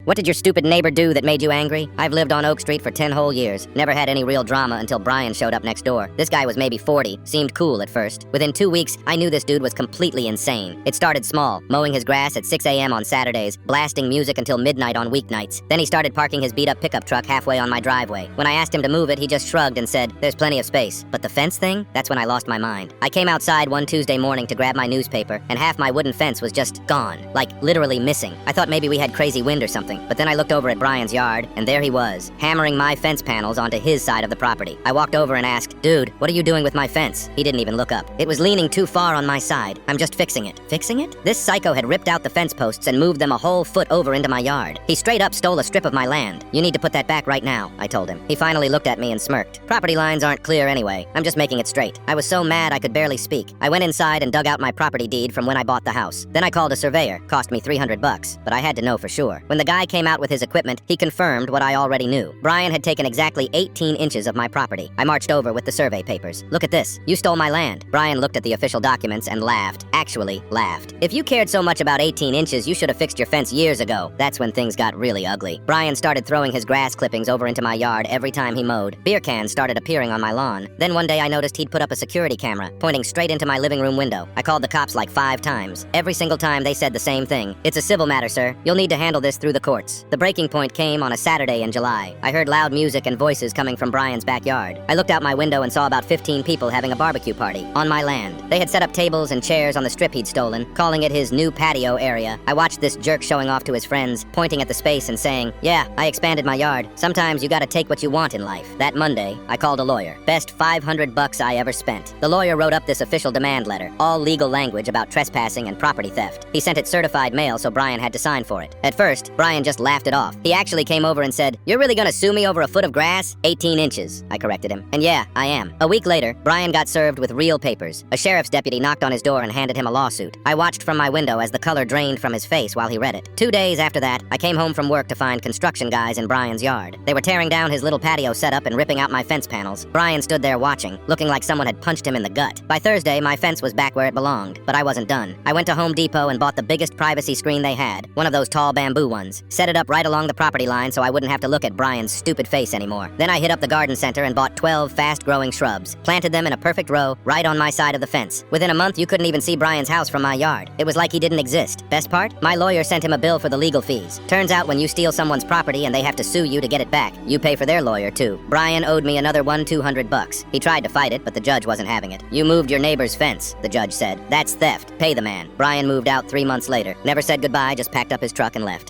What did your stupid neighbor do that made you angry? I've lived on Oak Street for 10 whole years. Never had any real drama until Brian showed up next door. This guy was maybe 40, seemed cool at first. Within 2 weeks, I knew this dude was completely insane. It started small, mowing his grass at 6 a.m. on Saturdays, blasting music until midnight on weeknights. Then he started parking his beat-up pickup truck halfway on my driveway. When I asked him to move it, he just shrugged and said, "There's plenty of space." But the fence thing? That's when I lost my mind. I came outside one Tuesday morning to grab my newspaper, and half my wooden fence was just gone. Like, literally missing. I thought maybe we had crazy wind or something, but then I looked over at Brian's yard, and there he was, hammering my fence panels onto his side of the property. I walked over and asked, "Dude, what are you doing with my fence?" He didn't even look up. "It was leaning too far on my side. I'm just fixing it." Fixing it? This psycho had ripped out the fence posts and moved them a whole foot over into my yard. He straight up stole a strip of my land. "You need to put that back right now," I told him. He finally looked at me and smirked. "Property lines aren't clear anyway. I'm just making it straight." I was so mad I could barely speak. I went inside and dug out my property deed from when I bought the house. Then I called a surveyor. Cost me $300, but I had to know for sure. When the guy came out with his equipment, he confirmed what I already knew. Brian had taken exactly 18 inches of my property. I marched over with the survey papers. "Look at this. You stole my land." Brian looked at the official documents and laughed. Actually laughed. "If you cared so much about 18 inches, you should have fixed your fence years ago." That's when things got really ugly. Brian started throwing his grass clippings over into my yard every time he mowed. Beer cans started appearing on my lawn. Then one day I noticed he'd put up a security camera, pointing straight into my living room window. I called the cops like 5 times. Every single time they said the same thing. "It's a civil matter, sir. You'll need to handle this through the courts." The breaking point came on a Saturday in July. I heard loud music and voices coming from Brian's backyard. I looked out my window and saw about 15 people having a barbecue party on my land. They had set up tables and chairs on the strip he'd stolen, calling it his new patio area. I watched this jerk showing off to his friends, pointing at the space and saying, "Yeah, I expanded my yard. Sometimes you gotta take what you want in life." That Monday, I called a lawyer. Best $500 I ever spent. The lawyer wrote up this official demand letter, all legal language about trespassing and property theft. He sent it certified mail so Brian had to sign for it. At first, Brian just laughed it off. He actually came over and said, "You're really gonna sue me over a foot of grass?" 18 inches, I corrected him. "And yeah, I am." A week later, Brian got served with real papers. A sheriff's deputy knocked on his door and handed him a lawsuit. I watched from my window as the color drained from his face while he read it. 2 days after that, I came home from work to find construction guys in Brian's yard. They were tearing down his little patio setup and ripping out my fence panels. Brian stood there watching, looking like someone had punched him in the gut. By Thursday, my fence was back where it belonged, but I wasn't done. I went to Home Depot and bought the biggest privacy screen they had, one of those tall bamboo ones. Set it up right along the property line so I wouldn't have to look at Brian's stupid face anymore. Then I hit up the garden center and bought 12 fast-growing shrubs, planted them in a perfect row right on my side of the fence. Within a month, you couldn't even see Brian's house from my yard. It was like he didn't exist. Best part? My lawyer sent him a bill for the legal fees. Turns out when you steal someone's property and they have to sue you to get it back, you pay for their lawyer too. Brian owed me another $200. He tried to fight it, but the judge wasn't having it. "You moved your neighbor's fence," the judge said. "That's theft. Pay the man." Brian moved out 3 months later. Never said goodbye, just packed up his truck and left.